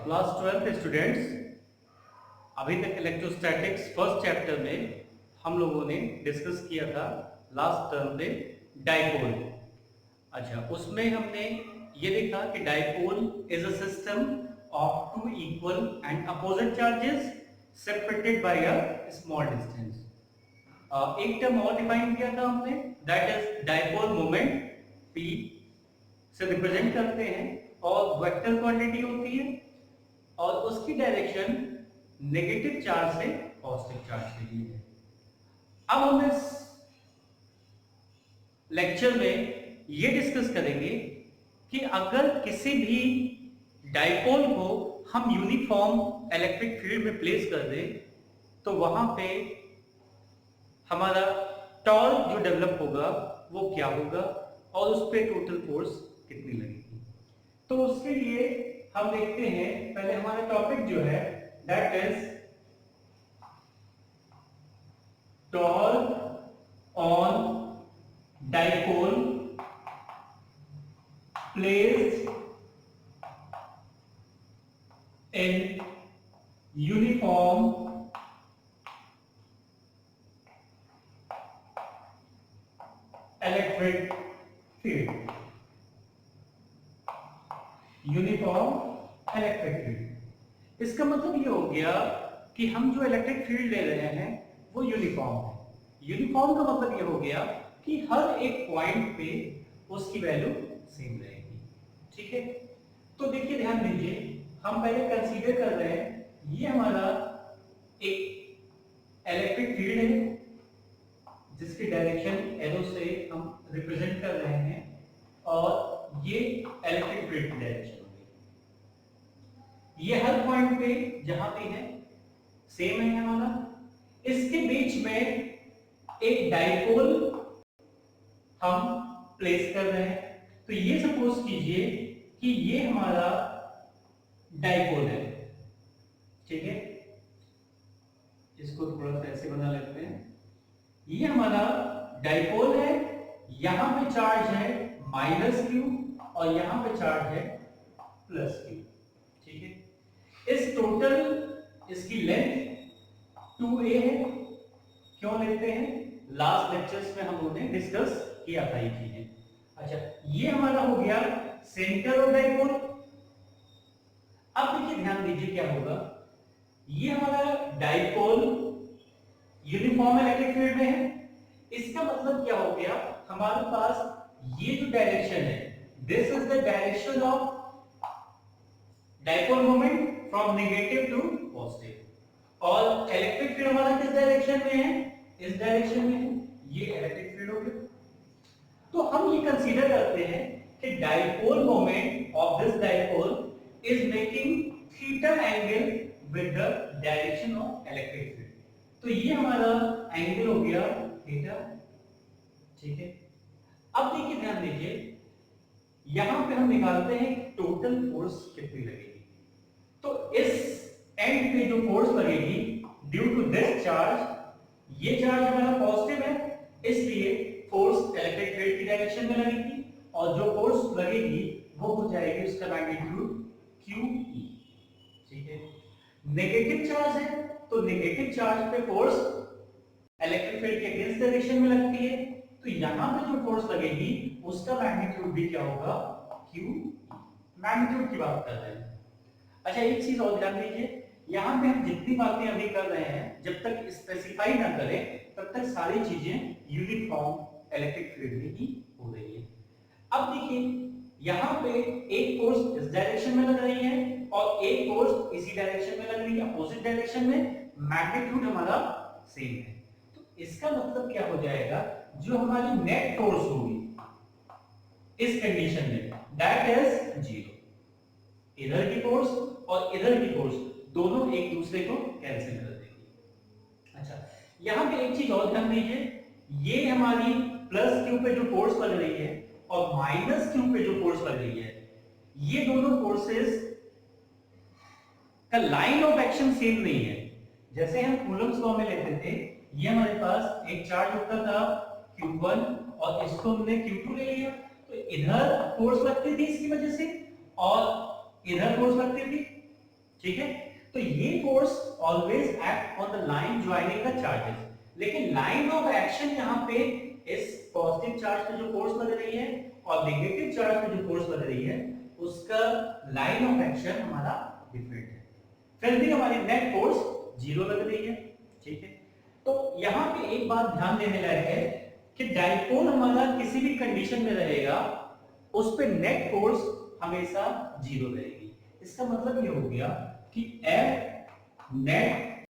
Class 12 students, अभी तक electrostatics first chapter में हम लोगों ने डिस्कस किया था लास्ट टर्म पे डाइपोल। अच्छा, उसमें हमने ये देखा कि dipole is a system of two equal and opposite charges separated by a small distance. एक टर्म और डिफाइन किया था हमने, that is dipole moment P से रिप्रेजेंट करते हैं और वेक्टर क्वांटिटी होती है और उसकी डायरेक्शन नेगेटिव चार्ज से पॉजिटिव चार्ज के लिए है। अब हम इस लेक्चर में ये डिस्कस करेंगे कि अगर किसी भी डाइपोल को हम यूनिफॉर्म इलेक्ट्रिक फील्ड में प्लेस कर दें तो वहां पे हमारा टॉर्क जो डेवलप होगा वो क्या होगा और उस पर टोटल फोर्स कितनी लगेगी। तो उसके लिए हम देखते हैं, पहले हमारा टॉपिक जो है that is torque on dipole placed in uniform electric field. Uniform electric field, इसका मतलब ये हो गया कि हम जो इलेक्ट्रिक फील्ड ले रहे हैं वो यूनिफॉर्म है। यूनिफॉर्म का मतलब ये हो गया कि हर एक पॉइंट पे उसकी वैल्यू सेम रहेगी। ठीक है, तो देखिए ध्यान दीजिए, हम पहले कंसीडर कर रहे हैं ये हमारा एक इलेक्ट्रिक फील्ड है जिसकी डायरेक्शन एरो से हम रिप्रेजेंट कर रहे हैं और ये इलेक्ट्रिक फील्ड की डायरेक्शन होगी। ये हर पॉइंट पे जहां पे है सेम है हमारा। इसके बीच में एक डाइपोल हम प्लेस कर रहे हैं। तो ये सपोज कीजिए कि ये हमारा डाइपोल है। ठीक है, इसको थोड़ा सा ऐसे बना लेते हैं। ये हमारा डाइपोल है, यहां पे चार्ज है -q और यहां पे चार्ज है +q। ठीक है, इस टोटल इसकी लेंथ 2a है। क्यों लेते हैं, लास्ट लेक्चर्स में हम लोगों ने डिस्कस किया था ये चीजें। अच्छा, ये हमारा हो गया सेंटर ऑफ डाइपोल। अब देखिए ध्यान दीजिए क्या होगा, ये हमारा डाइपोल यूनिफॉर्म इलेक्ट्रिक फील्ड में है। इसका मतलब क्या हो गया, हमारे पास ये जो डायरेक्शन है this is the direction of dipole moment from negative to positive और इलेक्ट्रिक फील्ड हमारा किस डायरेक्शन में है, इस डायरेक्शन में है। ये इलेक्ट्रिक फील्ड हो गया। तो हम ये कंसीडर करते हैं कि dipole moment of this dipole is making theta angle with the direction of electric field. तो ये हमारा एंगल हो गया थीटा। ठीक है, अब देखिए ध्यान दीजिए, यहां पे हम निकालते हैं टोटल फोर्स कितनी लगेगी। तो इस एंड पे जो फोर्स लगेगी ड्यू टू दिस चार्ज, ये चार्ज हमारा पॉजिटिव है इसलिए फोर्स इलेक्ट्रिक फील्ड की डायरेक्शन में लगेगी और जो फोर्स लगेगी वो हो जाएगी उसका मैग्नीट्यूड QE। ठीक है, नेगेटिव चार्ज है तो नेगेटिव चार्ज पे फोर्स इलेक्ट्रिक फील्ड के अगेंस्ट डायरेक्शन में लगती है, तो यहां पे जो फोर्स लगेगी उसका मैग्नीट्यूड भी क्या होगा, QE। मैग्नीट्यूड की बात कर रहे हैं। अच्छा, एक चीज और ध्यान दीजिए, यहां पे हम जितनी बातें अभी कर रहे हैं जब तक स्पेसिफाई ना करें तब तक सारी चीजें यूनिफॉर्म इलेक्ट्रिक फील्ड में ही हो रही है। अब देखिए, यहां पे एक फोर्स इस डायरेक्शन में लग रही है और एक फोर्स इसी डायरेक्शन में लग रही है, अपोजिट डायरेक्शन में। मैग्नीट्यूड हमारा सेम है, तो इसका मतलब क्या हो जाएगा, जो हमारी नेट फोर्स होगी इस कंडीशन में दैट इज 0। इधर की फोर्स और इधर की फोर्स दोनों एक दूसरे को कैंसिल कर देगी। अच्छा, यहां पे एक चीज और ध्यान दीजिए, ये हमारी +q पे जो फोर्स लग रही है और -q पे जो फोर्स लग रही है, ये दोनों फोर्सेस का लाइन ऑफ एक्शन सेम नहीं है। जैसे हम कूलम्ब्स लॉ में लेते थे, ये हमारे पास एक चार्ज होता था Q1 और इसको हमने Q2 ले लिया, तो इधर फोर्स लगती थी इसकी वजह से और इधर फोर्स लगती थी ठीक है। तो ये force always act on the line joining the charges, लेकिन लाइन ऑफ एक्शन यहाँ पे इस पॉजिटिव चार्ज पे जो फोर्स लग रही है और नेगेटिव चार्ज पे जो फोर्स लग रही है उसका लाइन ऑफ एक्शन हमारा डिफरेंट है, फिर भी हमारी नेट फोर्स जीरो लग रही है। ठीक है, तो यहाँ पे एक बात ध्यान देने लायक है कि डाइपोल हमारा किसी भी कंडीशन में रहेगा उस पे नेट फोर्स हमेशा जीरो रहेगी। इसका मतलब ये हो गया कि F net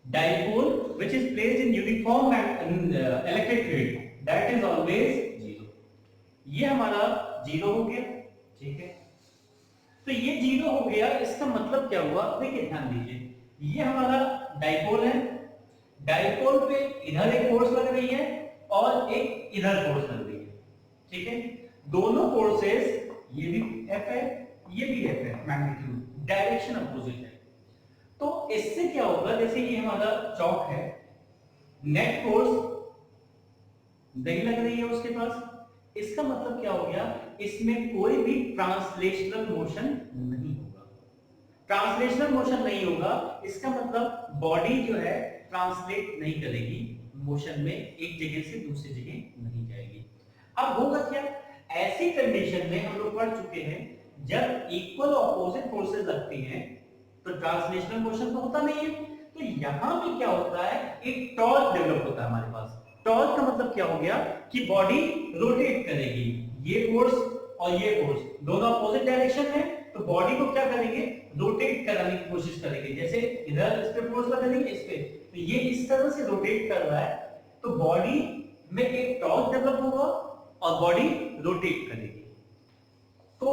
dipole which is placed in uniform electric field that is always zero। ये हमारा जीरो हो गया। ठीक है, तो ये जीरो हो गया, इसका मतलब क्या हुआ, देखिए ध्यान दीजिए, ये हमारा डाइपोल है, डाइपोल पे इधर एक फोर्स लग रही है और एक इधर फोर्स लग रही है। ठीक है, दोनों फोर्सेस, ये भी F है ये भी F है, मैग्नीट्यूड डायरेक्शन अपोजिट है। तो इससे क्या होगा, जैसे ये हमारा चौक है, नेट फोर्स नहीं लग रही है उसके पास, इसका मतलब क्या हो गया, इसमें कोई भी ट्रांसलेशनल मोशन नहीं होगा। ट्रांसलेशनल मोशन नहीं होगा, इसका मतलब बॉडी जो है ट्रांसलेट नहीं करेगी मोशन में, एक जगह से दूसरी जगह नहीं जाएगी। अब होगा क्या, ऐसी कंडीशन में हम लोग पढ़ चुके हैं जब इक्वल ऑपोजिट फोर्सेस लगती हैं तो ट्रांसलेशनल मोशन तो होता नहीं है। तो यहां पे क्या होता है, एक टॉर्क डेवलप होता है हमारे पास। टॉर्क का मतलब क्या हो गया कि बॉडी रोटेट करेगी, ये फोर्स और ये फोर्स दोनों अपोजिट डायरेक्शन में, तो बॉडी को क्या करेंगे, रोटेट कराने की कोशिश करेंगे। जैसे इधर इस पे फोर्स लगाएंगे इस पे, तो ये इस तरह से रोटेट कर रहा है, तो बॉडी में एक टॉर्क डेवलप होगा और बॉडी रोटेट करेगी। तो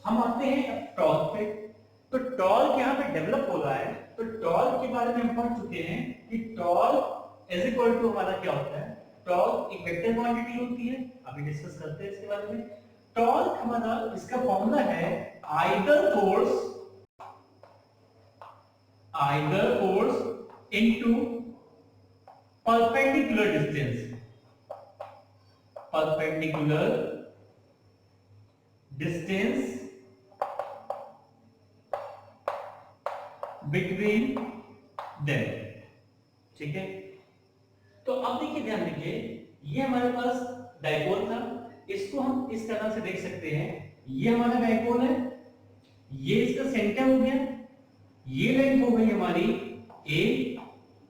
हम आते हैं टॉर्क पे। तो टॉर्क यहाँ पे डेवलप हो रहा है, तो टॉर्क के बारे में हम पढ़ चुके हैं कि टॉर्क इज इक्वल टू हमारा क्या होता है, टॉर्क एक वेक्टर क्वांटिटी होती है, अभी डिस्कस करते हैं इसके बारे में। टॉर्क हमारा, इसका फॉर्मूला है either force into perpendicular distance between them. ठीक है, तो अब देखिए ध्यान दीजिए, ये हमारे पास डाइपोल था, इसको हम इस तरह से देख सकते हैं, ये हमारा डाइपोल है, ये इसका सेंटर हो गया, ये लेंथ हो गई हमारी a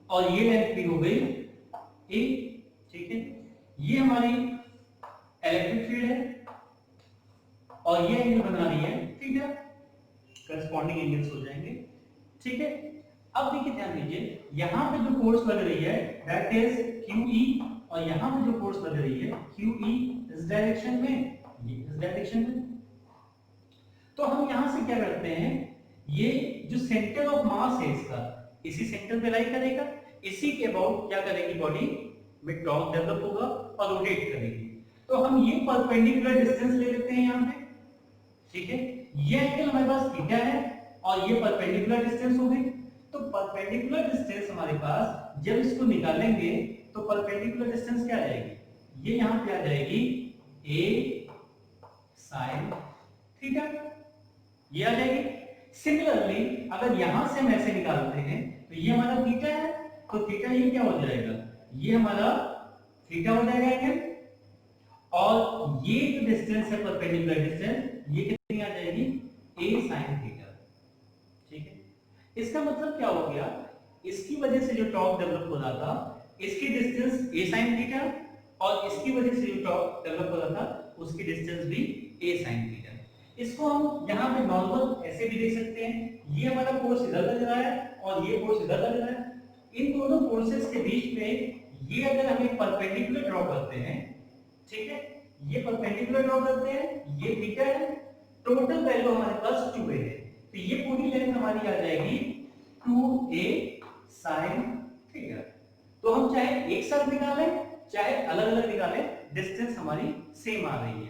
और ये लेंथ भी हो गई a। ठीक है, ये हमारी इलेक्ट्रिक फील्ड है और ये एंगल बना रही है थीटा, करस्पॉन्डिंग एंगल्स हो जाएंगे। ठीक है, अब देखिए ध्यान दीजिए, यहां पे जो फोर्स लग रही है दैट इज QE और यहां पे जो फोर्स लग रही है QE इस डायरेक्शन में, ये इस डायरेक्शन में। तो हम यहां से क्या करते हैं, ये जो सेंटर ऑफ मास है इसका, इसी सेंटर पे लाई करेगा, इसी के अबाउट क्या करेगी बॉडी में टॉर्क डेवलप होगा और रोटेट करेगी। तो हम ये परपेंडिकुलर डिस्टेंस ले लेते हैं यहां पे। ठीक है, ये एंगल हमारे पास थीटा है और ये परपेंडिकुलर डिस्टेंस हो गई। तो परपेंडिकुलर डिस्टेंस हमारे पास जब इसको निकालेंगे तो परपेंडिकुलर डिस्टेंस क्या आ जाएगी, ये यहां पे आ जाएगी a sin थीटा, ये आ जाएगी। सिमिलरली अगर यहां से हम ऐसे निकालते हैं तो ये हमारा थीटा है, तो थीटा ये क्या हो जाएगा, ये हमारा थीटा हो जाएगा एंगल, और ये जो डिस्टेंस है परपेंडिकुलर डिस्टेंस, ये कितनी आ जाएगी, a sin थीटा। ठीक है, इसका मतलब क्या हो गया, इसकी वजह से जो टॉर्क डेवलप हो रहा था, इसकी डिस्टेंस a sin थीटा और इसकी वजह से जो टॉर्क डेवलप हो रहा था उसकी डिस्टेंस भी a sin थीटा। इसको हम यहां पे नॉर्मल ऐसे भी देख सकते हैं, ये हमारा फोर्स इधर लग रहा है और ये फोर्स इधर लग रहा है, इन दोनों फोर्सेस के बीच में ये अगर हम एक परपेंडिकुलर ड्रॉ करते हैं, ठीक है, ये परपेंडिकुलर ड्रॉ करते हैं, ये थीटा है, टोटल वैल्यू हमारे पास 2a है, तो ये पूरी लेंथ हमारी आ जाएगी 2a sin थीटा। तो हम चाहे एक साथ निकालें चाहे अलग अलग निकालें, डिस्टेंस हमारी सेम आ रही है।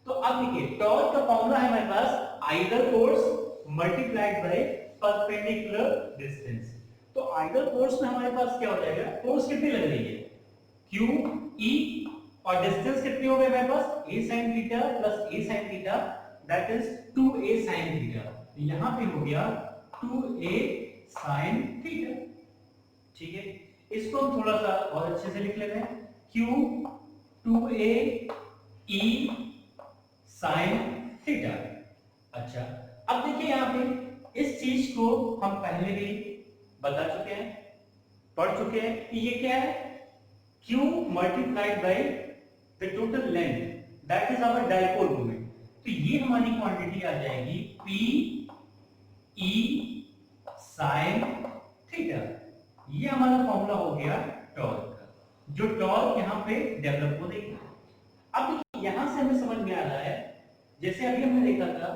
तो अब देखिए, टॉर्क का फॉर्मूला है हमारे पास either force multiplied by perpendicular distance. तो आइदर फोर्स में हमारे पास क्या हो जाएगा, फोर्स कितनी लग रही है, QE, और डिस्टेंस कितनी हो गई हमारे पास, a sin theta plus a sin theta, that is 2a sin theta. यहां पे हो गया 2a sin थीटा। ठीक है, इसको हम थोड़ा सा और अच्छे से लिख लेते हैं, q 2a e sin theta. अच्छा, अब देखिए यहां पे इस चीज को हम पहले भी बता चुके हैं, पढ़ चुके हैं कि ये क्या है, q multiplied by the total length, that is our dipole moment. तो ये हमारी क्वांटिटी आ जाएगी p e sin थीटा। ये हमारा फॉर्मूला हो गया टॉर्क का, जो टॉर्क यहां पे डेवलप हो देगी। अब देखिए यहां से हमें समझ में आ रहा है, जैसे अभी हमने देखा था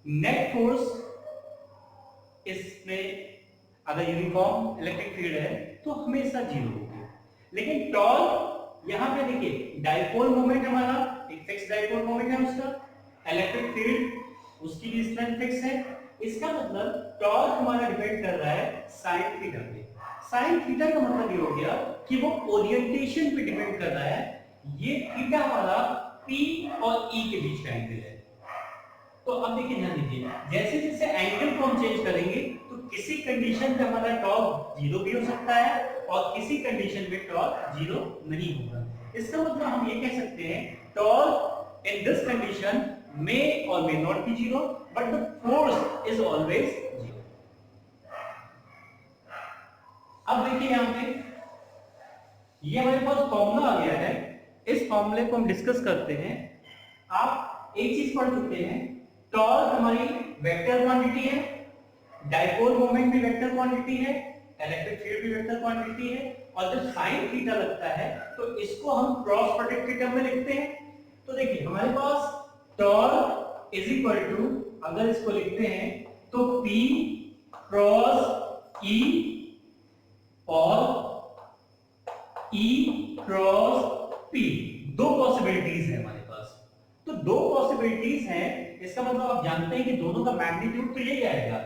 नेट फोर्स, इसमें अगर यूनिफॉर्म इलेक्ट्रिक फील्ड है तो हमेशा जीरो होगी, लेकिन टॉर्क यहां पे देखिए डाइपोल मोमेंट हमारा एक फिक्स डाइपोल मोमेंट है उसका, इलेक्ट्रिक फील्ड उसकी भी स्ट्रेंथ फिक्स है। इसका मतलब टॉर्क हमारा डिपेंड कर रहा है साइन थीटा पे। साइन थीटा का मतलब ये हो गया कि वो ओरिएंटेशन पे डिपेंड कर रहा है। ये थीटा हमारा P और E के बीच का एंगल है। तो अब देखिए ध्यान दीजिए, जैसे जैसे एंगल को हम चेंज करेंगे तो किसी कंडीशन पे हमारा टॉर्क जीरो भी हो सकता है और किसी कंडीशन पे टॉर्क जीरो नहीं होगा। इसका मतलब हम ये कह सकते हैं torque in this condition may or may not be zero, but the force is always zero. अब देखिए यहां पे ये हमारे पास फॉर्मूला आ गया है, इस फॉर्मूले को हम डिस्कस करते हैं। आप एक चीज पढ़ चुके हैं, टॉर्क हमारी वेक्टर क्वांटिटी है, डाइपोल मोमेंट भी वेक्टर क्वांटिटी है, इलेक्ट्रिक फील्ड भी वेक्टर क्वांटिटी है, और जब साइन थीटा लगता है तो इसको हम क्रॉस प्रोडक्ट के टर्म में लिखते हैं। तो देखिए हमारे पास टॉर्क इज इक्वल टू, अगर इसको लिखते हैं तो P क्रॉस E और E क्रॉस P, दो पॉसिबिलिटीज है हमारे पास। तो दो पॉसिबिलिटीज हैं, इसका मतलब आप जानते हैं कि दोनों का मैग्नीट्यूड तो यही आएगा,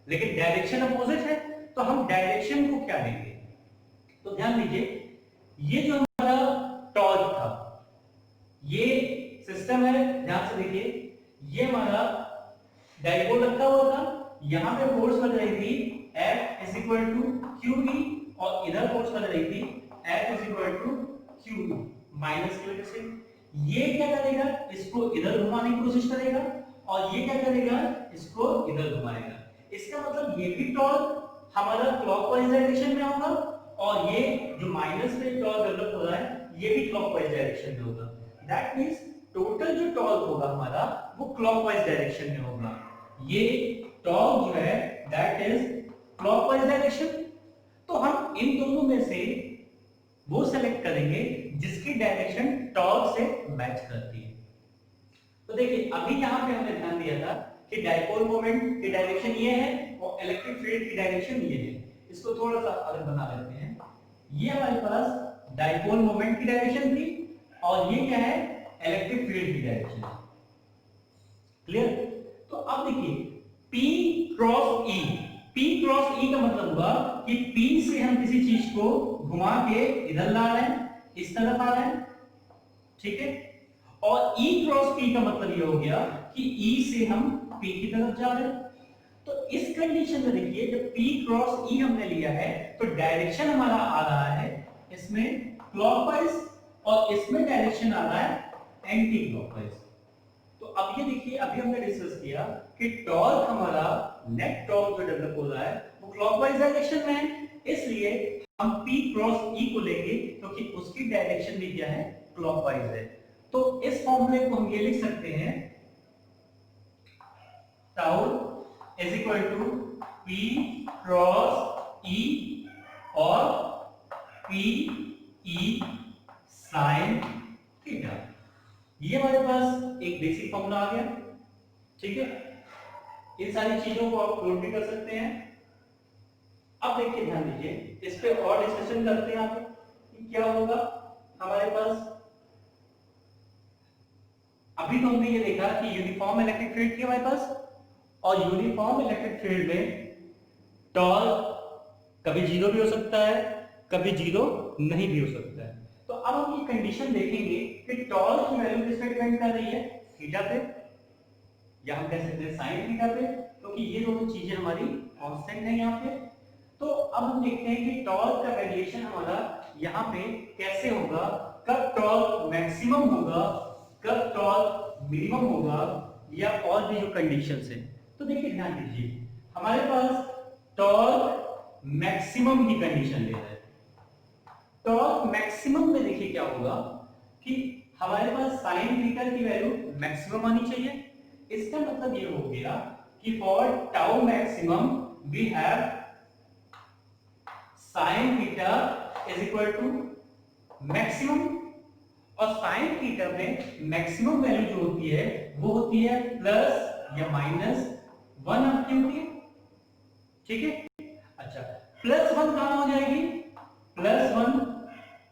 लेकिन डायरेक्शन अपोजिट है, तो हम डायरेक्शन को क्या लेंगे। तो ध्यान दीजिए, ये जो हमारा टॉर्क था, ये सिस्टम है, ध्यान से देखिए, ये हमारा डाइपोल रखा हुआ था, यहां पे फोर्स बन रही थी F is equal to QE और इधर फोर्स बन रही थी F is equal to QE minus की वजह से। ये क्या करेगा, इसको इधर घुमाने की कोशिश करेगा और ये क्या करेगा, इसको इधर घुमाएगा। इसका मतलब ये भी टॉर्क हमारा क्लॉकवाइज डायरेक्शन में होगा और ये जो माइनस में टॉर्क डेवलप हो रहा है ये भी क्लॉकवाइज डायरेक्शन में होगा। दैट मींस टोटल जो टॉर्क होगा हमारा वो क्लॉकवाइज डायरेक्शन में होगा। ये टॉर्क जो है दैट इज क्लॉकवाइज डायरेक्शन। तो हम इन दोनों में से वो सेलेक्ट करेंगे जिसकी डायरेक्शन टॉर्क से मैच करती है। तो देखिए अभी यहां पे हमने ध्यान दिया था कि डाइपोल मोमेंट की डायरेक्शन ये है और इलेक्ट्रिक फील्ड की डायरेक्शन ये है। इसको थोड़ा सा अलग बना लेते हैं। ये हमारे पास डाइपोल मोमेंट की डायरेक्शन थी और ये क्या है, इलेक्ट्रिक फील्ड की डायरेक्शन। क्लियर। तो अब देखिए P cross E, P cross E का मतलब हुआ कि P से हम किसी चीज को घुमा के इधर ला रहे हैं, इस तरफ आ रहे हैं, ठीक है, और E क्रॉस P का मतलब ये हो गया कि E से हम P की तरफ जा रहे हैं। तो इस कंडीशन में देखिए जब P क्रॉस E हमने लिया है तो डायरेक्शन हमारा आ रहा है इसमें क्लॉकवाइज और इसमें डायरेक्शन आ रहा है एंटी क्लॉकवाइज। तो अब ये देखिए अभी हमने डिस्कस किया कि टॉर्क हमारा नेट टॉर्क जो डेवलप हो रहा है वो क्लॉकवाइज डायरेक्शन में है, इसलिए हम P क्रॉस E को लेंगे क्योंकि उसकी डायरेक्शन भी क्या है, क्लॉकवाइज है। तो इस फॉर्मूले को हम ये लिख सकते हैं, tau is equal to P cross E और P E साइन थीटा। ये हमारे पास एक बेसिक फॉर्मूला आ गया, ठीक है। इन सारी चीजों को आप नोट भी कर सकते हैं। अब देखिए ध्यान दीजिए, इस पे और डिस्कशन करते हैं आगे कि क्या होगा हमारे पास। अभी तो हमने ये देखा कि यूनिफॉर्म इलेक्ट्रिक फील्ड थी हमारे पास और यूनिफॉर्म इलेक्ट्रिक फील्ड में टॉर्क कभी जीरो भी हो सकता है, कभी जीरो नहीं भी हो सकता है। तो अब हम ये कंडीशन देखेंगे कि टॉर्क की वैल्यू किस पे डिपेंड कर रही है, थीटा पे, या हम कह सकते हैं साइन थीटा पे, क्योंकि ये दोनों चीजें हमारी कांस्टेंट है यहाँ पे। तो अब हम देखते हैं कि टॉर्क का वेरिएशन हमारा यहाँ पे कैसे होगा, कब टॉर्क मैक्सिमम होगा, कब टॉर्क मिनिमम होगा, या और भी जो कंडीशंस है। तो देखिए ध्यान दीजिए, हमारे पास टॉर्क मैक्सिमम की कंडीशन ले रहा है। टॉर्क मैक्सिमम में देखिए क्या होगा कि हमारे पास साइन थीटा की वैल्यू मैक्सिमम आनी चाहिए। इसका मतलब ये हो गया कि for tau maximum we have sine theta is equal to maximum, और साइन थीटा में मैक्सिमम वैल्यू जो होती है वो होती है प्लस या माइनस 1 आपकी होती है, ठीक है। अच्छा, प्लस 1 कहां हो जाएगी, प्लस 1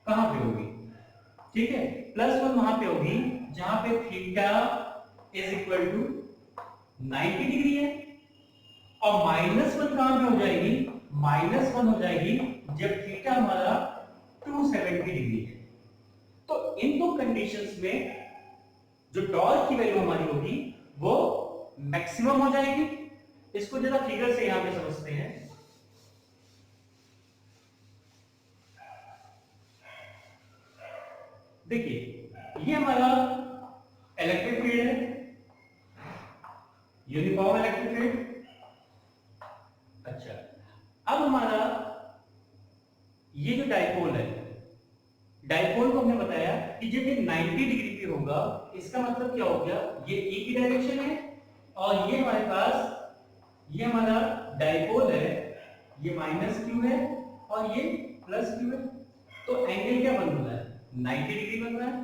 कहां पे होगी, ठीक है, प्लस 1 वहां पे होगी जहां पे theta is equal to 90 degree है, और माइनस 1 कहां पे हो जाएगी, माइनस 1 हो जाएगी जब थीटा हमारा 270 डिग्री है। तो इन दो कंडीशंस में जो टॉर्क की वैल्यू हमारी होगी वो मैक्सिमम हो जाएगी। इसको जरा फिगर से यहां पे समझते हैं। देखिए ये हमारा इलेक्ट्रिक फील्ड है, यूनिफॉर्म इलेक्ट्रिक फील्ड। अच्छा, अब हमारा ये जो डाइपोल है, डाइपोल को हमने बताया कि जब ये 90 डिग्री पे होगा, इसका मतलब क्या हो गया, ये ए की डायरेक्शन है, और ये हमारे पास ये हमारा डाइपोल है, ये माइनस क्यू है और ये प्लस क्यू है। तो एंगल क्या बन रहा है, 90 डिग्री बन रहा है।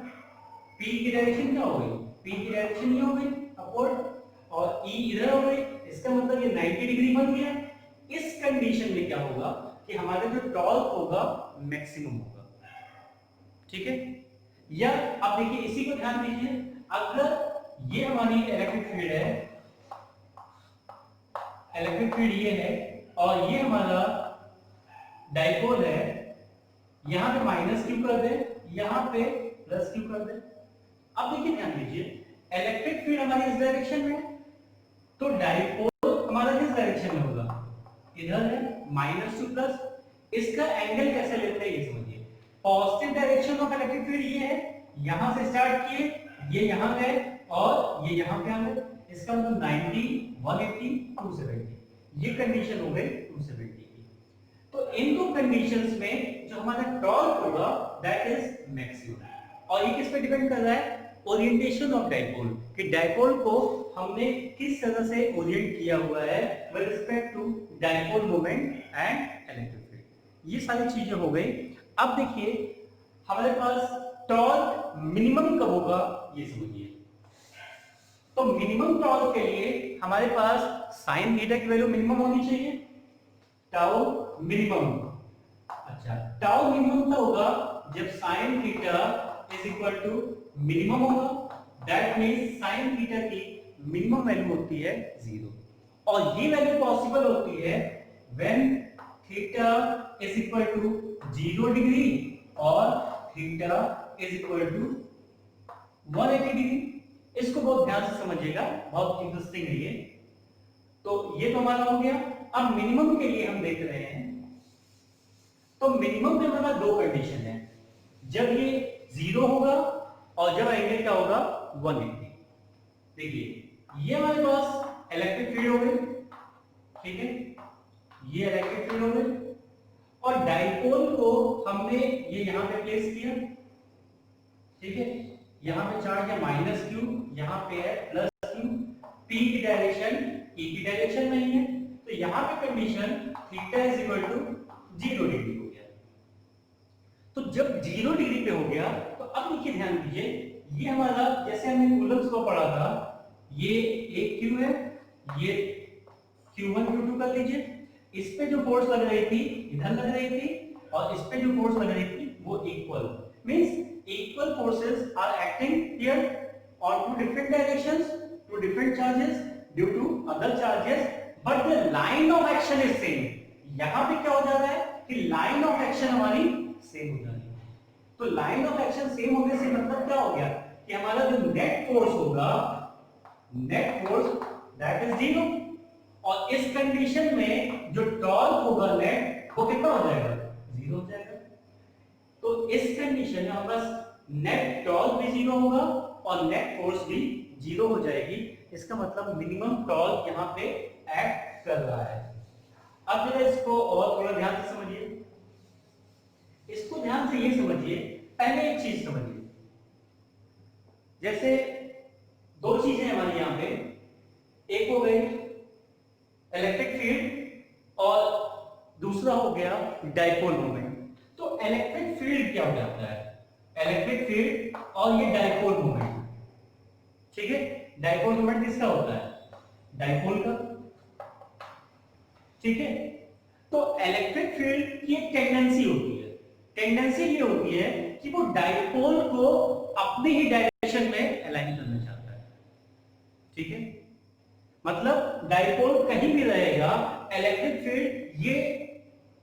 पी की डायरेक्शन क्या हो गई, पी की डायरेक्शन ये हो गई अपवर्ड, और ई इधर हो गई, इसका मतलब ये 90 डिग्री बन गया। इस कंडीशन में क्या होगा कि हमारा जो टॉर्क होगा मैक्सिमम होगा, ठीक है। या अब देखिए इसी को ध्यान दीजिए, अगर ये हमारी इलेक्ट्रिक फील्ड है, इलेक्ट्रिक फील्ड ये है, और ये हमारा डाइपोल है, यहां पे माइनस क्यू कर दे, यहां पे प्लस क्यू कर दे। अब देखिए ध्यान दीजिए, इलेक्ट्रिक फील्ड हमारी इस डायरेक्शन में, तो डाइपोल हमारा किस डायरेक्शन में होगा, इधर है, माइनस टू प्लस। इसका एंगल कैसे लेते हैं ये समझिए। Positive direction of electric field ये है, यहां से स्टार्ट किए, ये यहां गए और ये यहां पे आ गए, इसका मतलब 90, 180, 270, ये कंडीशन हो गई 270 की। तो इन दो कंडीशंस में जो हमारा टॉर्क होगा दैट इज मैक्सिमम, और ये किस पे डिपेंड कर रहा है, ओरिएंटेशन ऑफ डाइपोल, कि डाइपोल को हमने किस तरह से ओरिएंट किया हुआ है with respect to dipole moment and electric field. ये सारी चीजें हो गई। अब देखिए हमारे पास टॉर्क मिनिमम कब होगा ये समझिए। तो मिनिमम टॉर्क के लिए हमारे पास साइन थीटा की वैल्यू मिनिमम होनी चाहिए, टाउ मिनिमम। अच्छा, टाउ मिनिमम क्या होगा, जब sine theta is equal to minimum होगा, दैट मींस साइन थीटा की मिनिमम वैल्यू होती है 0, और ये वैल्यू पॉसिबल होती है when theta is equal to 0 degree और theta is equal to 180 degree. इसको बहुत ध्यान से समझिएगा, बहुत इंटरेस्टिंग है ये। तो ये तो हमारा हो गया। अब मिनिमम के लिए हम देख रहे हैं, तो मिनिमम में हमारा दो कंडीशन है, जब ये 0 होगा और जब एंगल क्या होगा 180। देखिए ये हमारे पास इलेक्ट्रिक फील्ड हो गई, ठीक है, ये इलेक्ट्रिक फील्ड हो गई, और डाइपोल को हमने ये यहां पे प्लेस किया, ठीक है, यहां पे चार्ज है माइनस क्यू, यहां पे है प्लस क्यू, पी की डायरेक्शन ई की डायरेक्शन नहीं है, तो यहां पे condition theta is equal to 0 degree हो गया। तो जब 0 डिग्री पे हो गया, तो अब देखिए ध्यान दीजिए, ये हमारा जैसे हमने कूलम्स को पढ़ा था, ये एक क्यू है, ये Q1 Q2 कर लीजिए। इस पे जो फोर्स लग रही थी इधर लग रही थी, और इस पे जो फोर्स लग रही थी वो equal, means equal forces are acting here on two different directions, two different charges due to other charges, but the line of action is same। यहां पे क्या हो जा रहा है कि लाइन ऑफ एक्शन हमारी सेम हो जा रही है। तो लाइन ऑफ एक्शन सेम होने से मतलब क्या हो गया कि हमारा जो नेट फोर्स होगा, नेट फोर्स दैट इज 0, और इस कंडीशन में जो टॉर्क होगा नेट वो कितना हो जाएगा, 0 हो जाएगा। तो इस कंडीशन में हमारे पास नेट टॉर्क भी 0 होगा और नेट फोर्स भी 0 हो जाएगी। इसका मतलब मिनिमम टॉर्क यहाँ पे एक्ट कर रहा है। अब जरा इसको और थोड़ा ध्यान से समझिए, इसको ध्यान से ये समझिए। पहले एक चीज समझिए, जैसे दो चीजें हमारी यहाँ पे, एक हो गई इलेक्ट्रिक फील्ड और दूसरा हो गया डाइपोल मोमेंट। तो इलेक्ट्रिक फील्ड क्या हो जाता है, इलेक्ट्रिक फील्ड और ये डाइपोल मोमेंट, ठीक है। डाइपोल मोमेंट किसका होता है, डाइपोल का, ठीक है। तो इलेक्ट्रिक फील्ड की एक टेंडेंसी होती है, टेंडेंसी ये होती है कि वो डाइपोल को अपनी ही डायरेक्शन में अलाइन करना चाहता है, ठीक है। मतलब डाइपोल कहीं भी रहेगा, इलेक्ट्रिक फील्ड ये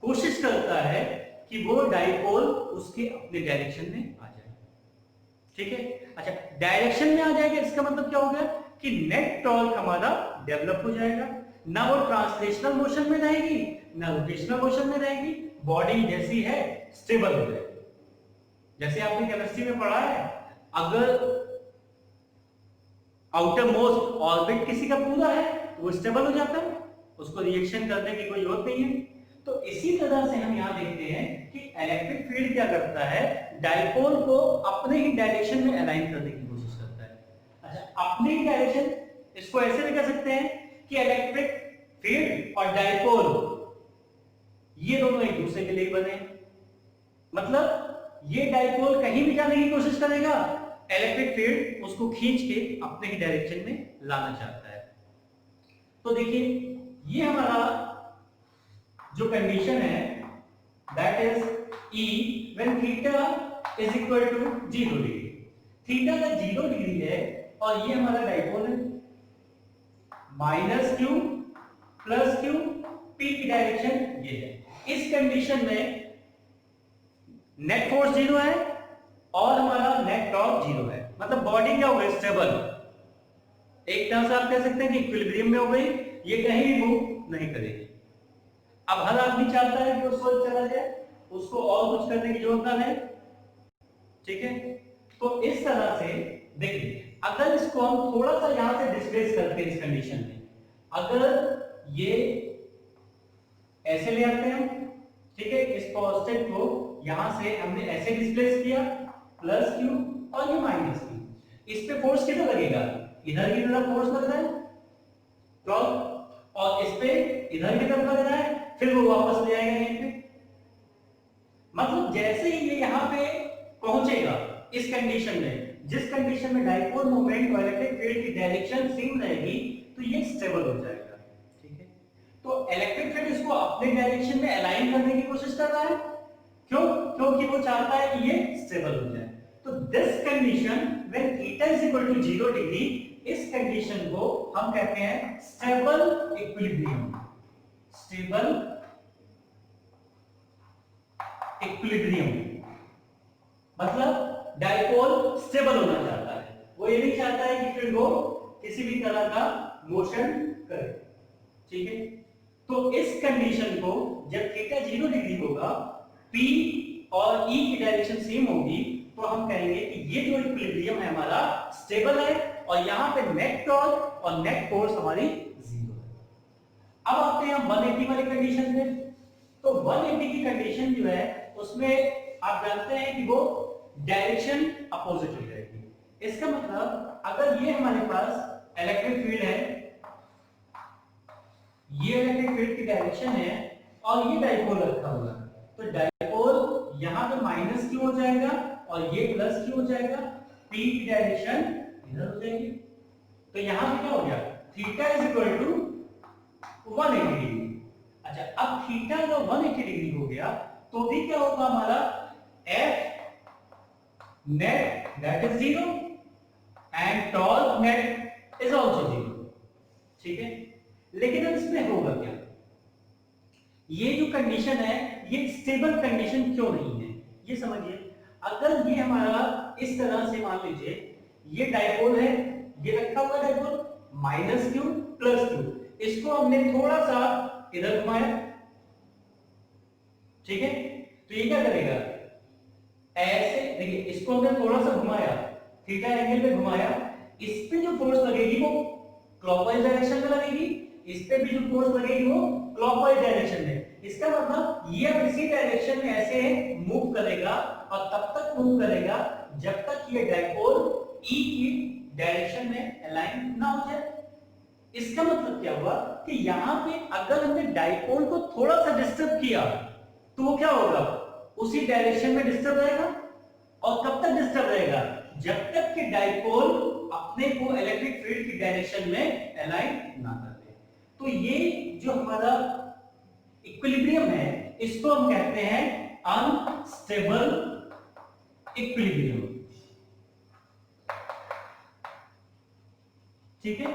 कोशिश करता है कि वो डाइपोल उसके अपने डायरेक्शन में आ जाए, ठीक है। अच्छा, डायरेक्शन में आ जाएगा, इसका मतलब क्या हो गया कि नेट टॉर्क हमारा डेवलप हो जाएगा। ना वो ट्रांसलेशनल मोशन में रहेगी, ना रोटेशनल मोशन में रहेगी, बॉडी जैसी है स्टेबल हो जाएगी। जैसे आपने केमिस्ट्री में पढ़ा है, अगर आउटर मोस्ट ऑर्बिट किसी का पूरा है तो वो स्टेबल हो जाता है, उसको रिएक्शन करने की कोई जरूरत नहीं है। तो इसी तरह से हम यहाँ देखते हैं कि इलेक्ट्रिक फील्ड क्या करता है, डाइपोल को अपने ही डायरेक्शन में अलाइन करने की कोशिश करता है। अच्छा, अपने ही डायरेक्शन, इसको ऐसे भी कह सकते हैं कि इलेक्ट्रिक फील्ड और डाइपोल ये दोनों एक दूसरे के लिए बने। मतलब ये डाइपोल कहीं भी जाने की कोशिश करेगा, इलेक्ट्रिक फील्ड उसको खींच के अपने ही डायरेक्शन में लाना चाहता है। तो देखिए, ये हमारा जो कंडीशन है that is E when theta is equal to 0 degree. Theta का 0 डिग्री है और ये हमारा डाइपोल है, minus Q plus q, P की डायरेक्शन ये है। इस कंडीशन में नेट फोर्स 0 है और हमारा नेट टॉर्क 0 है। मतलब बॉडी क्या हो गई, स्टेबल। एक तरह से आप कह सकते हैं कि इक्विलिब्रियम में हो गई, ये कहीं भी मूव नहीं करेगी। अब हर आदमी चाहता है कि वो सोच चला जाए, उसको और कुछ करने की जरूरत ना है, ठीक है। तो इस तरह से देखिए, अगर इसको हम थोड़ा सा यहां से डिस्प्लेस करते हैं इस कंडीशन में, अगर ये ऐसे ले आते हैं, ठीक है, इस पॉजिटिव को यहां से हमने ऐसे डिस्प्लेस किया, प्लस क्यू और ये माइनस क्यू, इस पे फोर्स कितना लगेगा, इधर की तरफ फोर्स लग रहा है 12, और इस पे इधर की तरफ लग रहा है, फिर वो वापस ले आएगा यहीं पे। मतलब जैसे ही ये यहाँ पे पहुंचेगा इस कंडीशन में, जिस कंडीशन में डाइपोल मोमेंट और इलेक्ट्रिक फील्ड की डायरेक्शन सेम रहेगी, तो ये स्टेबल हो जाएगा, ठीक है। तो इलेक्ट्रिक फील्ड इसको अपने डायरेक्शन में अलाइन करने की कोशिश कर रहा है, क्यों, क्योंकि वो चाहता है कि ये स्टेबल हो जाए। तो this condition when theta is equal to 0 degree, इस कंडीशन को हम कहते हैं स्टेबल इक्विलिब्रियम, स्टेबल इक्विलिब्रियम। मतलब डाइपोल स्टेबल होना चाहता है, वो ये नहीं चाहता है कि फील्ड को किसी भी तरह का मोशन करे, ठीक है। तो इस कंडीशन को जब थीटा 0 डिग्री होगा, P और E की डायरेक्शन सेम होगी, तो हम कहेंगे कि ये जो इक्विलिब्रियम है हमारा स्टेबल है और यहाँ पे नेट टॉर्क और नेट फोर्स हमारी 0 है। अब आते हैं हम 180 वाली कंडीशन पे। तो 180 की कंडीशन जो है उसमें आप जानते हैं कि वो डायरेक्शन अपोजिट हो जाएगी। इसका मतलब अगर ये हमारे पास इलेक्ट्रिक फील्ड है, ये इलेक्ट्रिक फील्ड की डायरेक्शन है और ये डाइपोल रखा हुआ है, तो डाइपोल यहाँ पे माइनस क्यू हो जाएगा और ये प्लस क्यू हो जाएगा, पी की डायरेक्शन इधर हो जाएगी। तो यहाँ पे क्या हो गया, theta is equal to 180 degree. अच्छा, अब थीटा अगर 180 डिग्री हो गया तो भी क्या होगा हमारा, F net that is 0 and torque net is also 0, ठीक है। लेकिन अब इसमें होगा क्या, ये जो कंडीशन है ये स्टेबल कंडीशन क्यों नहीं है, ये समझिए। अगर ये हमारा इस तरह से मान लीजिए ये डाइपोल है, ये रखा हुआ dipole minus Q plus Q, इसको हमने थोड़ा सा इधर घुमाया, ठीक है, तो ये क्या करेगा, ऐसे देखिए, इसको हमने थोड़ा सा घुमाया, थीटा एंगल पे घुमाया, इस पे जो फोर्स लगेगी वो क्लॉकवाइज डायरेक्शन में लगेगी, इस पे भी जो फोर्स लगेगी वो क्लॉकवाइज डायरेक्शन में। इसका मतलब ये अब इसी डायरेक्शन में ऐसे मूव करेगा और तब तक मूव करेगा जब तक ये डायपोल ई की डायरेक्शन में अलाइन ना हो जाए। इसका मतलब क्या हुआ कि यहां पे अगर हमने डायपोल को थोड़ा सा डिस्टर्ब किया तो वो क्या होगा, उसी डायरेक्शन में डिस्टर्ब रहेगा। और कब तक डिस्टर्ब रहेगा, जब तक कि डायपोल अपने को इलेक्ट्रिक फील्ड की डायरेक्शन में अलाइन ना कर दे। तो ये जो हमारा इक्विलिब्रियम है इसको हम कहते हैं अनस्टेबल इक्विलिब्रियम, ठीक है,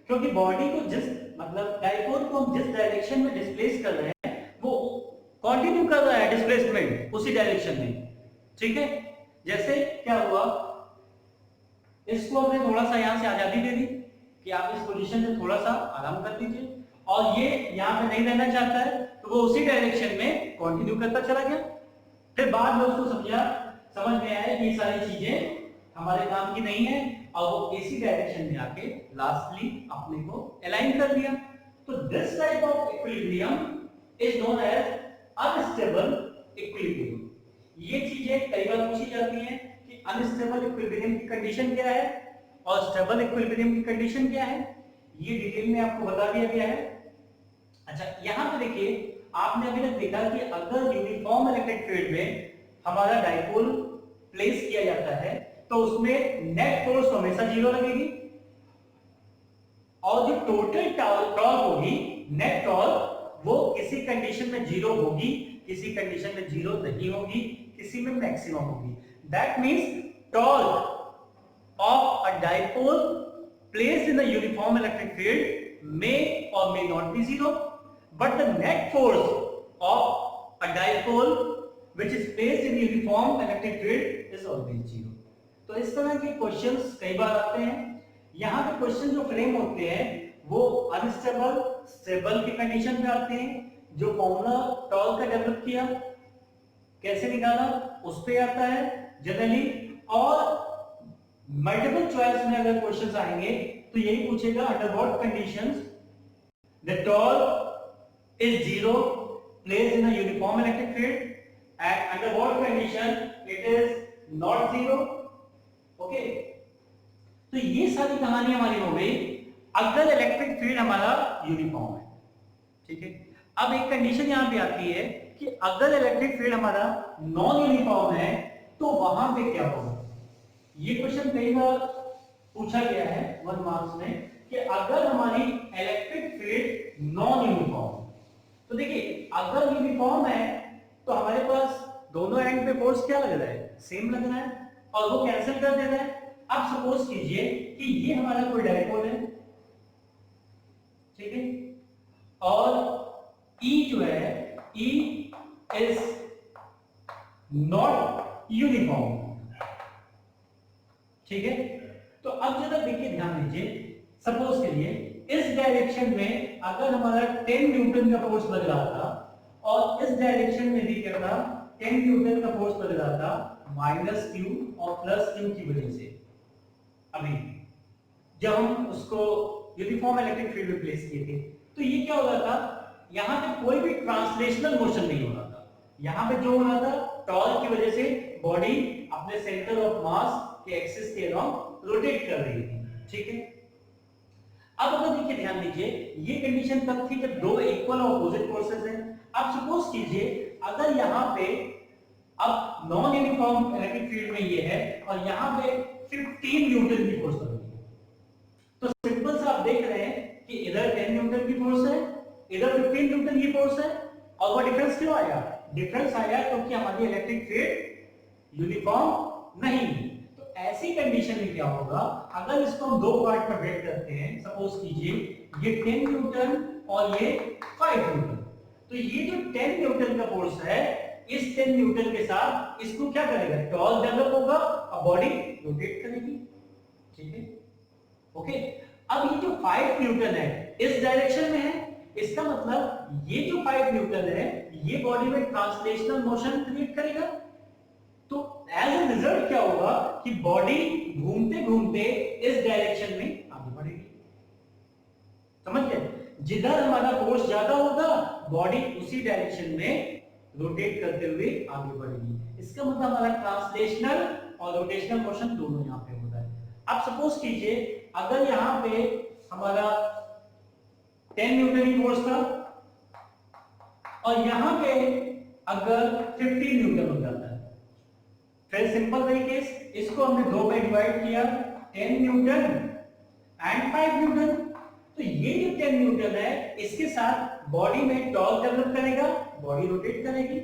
क्योंकि बॉडी को जिस मतलब डायपोल को हम जिस डायरेक्शन में डिस्प्लेस कर रहे हैं वो कंटिन्यू कर रहा है डिस्प्लेसमेंट उसी डायरेक्शन में, ठीक है। जैसे क्या हुआ, इसको हमने थोड़ा सा यहां से आजादी दे दी कि आप इस पोजीशन में थोड़ा सा आराम कर लीजिए, और ये यहां पे नहीं रहना चाहता है तो वो उसी डायरेक्शन में कंटिन्यू करता चला गया। फिर बाद में उसको समझ में आया कि ये सारी चीजें हमारे काम की नहीं है और वो इसी डायरेक्शन में आके लास्टली अपने को अलाइन कर दिया। तो this type of equilibrium is known as unstable equilibrium. ये चीजें कई बार पूछी जाती हैं कि अनस्टेबल इक्विलिब्रियम की कंडीशन क्या है और स्टेबल इक्विलिब्रियम की कंडीशन क्या है, ये डिटेल में आपको बता दिया गया है। अच्छा, यहां पे देखिए, आपने अभी तक देखा कि अगर यूनिफॉर्म इलेक्ट्रिक फील्ड में हमारा डायपोल प्लेस किया जाता है तो उसमें नेट फोर्स हमेशा जीरो लगेगी, और जो टोटल टॉर्क होगी, नेट टॉर्क, वो किसी कंडीशन में जीरो होगी, किसी कंडीशन में जीरो नहीं होगी, किसी में मैक्सिमम होगी। That means torque of a dipole placed in a uniform electric field may or may not be zero, but the net force of a dipole which is placed in uniform electric field is always zero. तो इस तरह के questions कई बार आते हैं। यहाँ पे question जो फ्रेम होते हैं वो अनस्टेबल स्टेबल की कंडीशन पे आते हैं। जो फॉर्मूला टॉर्क का डेवलप किया, कैसे निकाला, उस पे आता है जनरली। और मल्टीपल चॉइस में अगर क्वेश्चंस आएंगे तो यही पूछेगा under what conditions the torque is zero placed in a uniform electric field and under what condition it is not zero. Okay, तो ये सारी कहानी हमारी हो गई अगर इलेक्ट्रिक फील्ड हमारा यूनिफॉर्म है, ठीक है। अब एक कंडीशन यहां पे आती है कि अगर इलेक्ट्रिक फील्ड हमारा नॉन यूनिफॉर्म है तो वहां पे क्या होगा। ये क्वेश्चन कई बार पूछा गया है 1 मार्क्स में कि अगर हमारी इलेक्ट्रिक फील्ड नॉन यूनिफॉर्म, तो देखिए अगर यूनिफॉर्म है तो हमारे पास दोनों एंड पे फोर्स क्या लग रहा है, सेम लग रहा है, और वो कैंसिल कर दे रहा है। अब सपोज कीजिए कि ये हमारा कोई डायपोल है, ठीक है, और E जो है, E इज नॉट यूनिफॉर्म, ठीक है। तो अब जरा देखिए, ध्यान दीजिए, सपोज के लिए इस डायरेक्शन में अगर हमारा 10 न्यूटन का फोर्स लग रहा था और इस डायरेक्शन में भी क्या था, 10 न्यूटन का फोर्स लग रहा था -q और +q की वजह से। अभी जब हम उसको यूनिफॉर्म इलेक्ट्रिक फील्ड में प्लेस किए थे तो ये क्या हो रहा था, यहां पे कोई भी ट्रांसलेशनल मोशन नहीं हो रहा था। यहां पे जो हो रहा था, टॉर्क की वजह से बॉडी अपने सेंटर ऑफ मास के एक्सिस के अराउंड रोटेट कर रही थी, ठीक है। अब अगर देखिए, ध्यान दीजिए, ये कंडीशन तब थी जब दो इक्वल और अपोजिट फोर्सेस हैं। अब सपोज कीजिए अगर यहां पे अब नॉन यूनिफॉर्म इलेक्ट्रिक फील्ड में ये है और यहां पे 15 न्यूटन की फोर्स लग रही है, तो सिंपल सा आप देख रहे हैं कि इधर 10 न्यूटन की फोर्स है, इधर 15 न्यूटन की फोर्स है, और वो डिफरेंस क्यों आया, डिफरेंस आया क्योंकि हमारी इलेक्ट्रिक फील्ड यूनिफॉर्म नहीं है। तो ऐसी कंडीशन में क्या होगा, अगर इसको हम दो पार्ट में ब्रेक करते हैं, सपोज कीजिए ये 10 न्यूटन और ये 5 न्यूटन, तो ये जो 10 न्यूटन का फोर्स है, इस 10 न्यूटन के साथ इसको क्या करेगा, टॉर्क डेवलप होगा और बॉडी रोटेट करेगी, ठीक है। ओके, अब ये जो 5 न्यूटन है इस डायरेक्शन में है, इसका मतलब ये जो 5 न्यूटन है ये बॉडी में ट्रांसलेशनल मोशन क्रिएट करेगा। तो एज ए रिजल्ट क्या होगा कि बॉडी घूमते घूमते इस डायरेक्शन में आगे बढ़ेगी। समझ गए? जिधर हमारा फोर्स ज्यादा होगा बॉडी उसी डायरेक्शन में रोटेट करते हुए आगे बढ़ेगी। इसका मतलब हमारा ट्रांसलेशनल और रोटेशनल मोशन दोनों यहाँ पे होता है। अब सपोज कीजिए अगर यहाँ पे हमारा 10 न्यूटन की फोर्स था और यहाँ पे अगर 15 न्यूटन हो जाता है, फिर सिंपल तरीके से इसको हमने दो में डिवाइड किया, 10 न्यूटन एंड 5 न्यूटन। तो ये जो 10 न्यूटन है इसके साथ बॉडी में टॉर्क डेवलप करेगा, बॉडी रोटेट करेगी,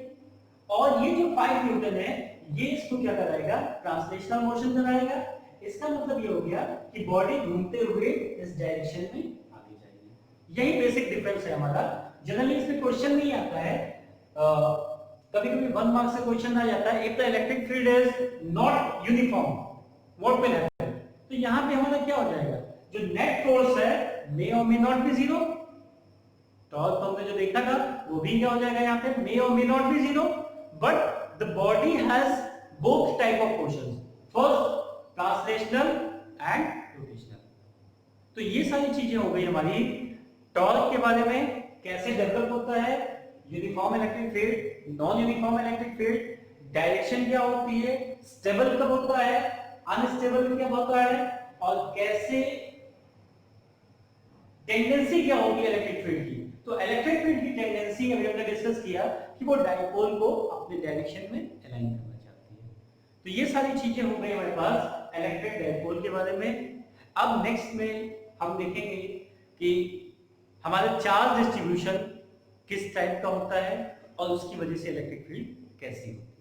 और ये जो 5 न्यूटन है ये इसको क्या कराएगा, ट्रांसलेशनल मोशन कराएगा। इसका मतलब ये हो गया कि बॉडी घूमते हुए इस डायरेक्शन में आगे जाएगी। यही बेसिक डिफरेंस है हमारा। जनरली इसमें क्वेश्चन नहीं आता है, कभी कभी 1 मार्क्स से क्वेश्चन आ जाता है, if the electric field is not uniform what will happen. तो यहां पे हमारा क्या हो जाएगा, जो नेट फोर्स है मे और may not be zero. Torque हमने जो देखा था वो भी क्या हो जाएगा यहाँ पे, मे और may not be zero, but the body has both type of motions, first translational and rotational. तो ये सारी चीजें हो गई हमारी टॉर्क के बारे में, कैसे डेवलप होता है uniform electric field, non uniform electric field, direction क्या होती है, स्टेबल कब होता है, अनस्टेबल क्या होता है, और कैसे टेंडेंसी क्या होगी इलेक्ट्रिक फील्ड की। तो इलेक्ट्रिक फील्ड की टेंडेंसी अभी हमने डिस्कस किया कि वो डाइपोल को अपने डायरेक्शन में अलाइन करना चाहती है। तो ये सारी चीजें हो गई हमारे पास इलेक्ट्रिक डाइपोल के बारे में। अब नेक्स्ट में हम देखेंगे कि हमारा चार्ज डिस्ट्रीब्यूशन किस टाइप का होता है और उसकी वजह से इलेक्ट्रिक फील्ड कैसी होती है।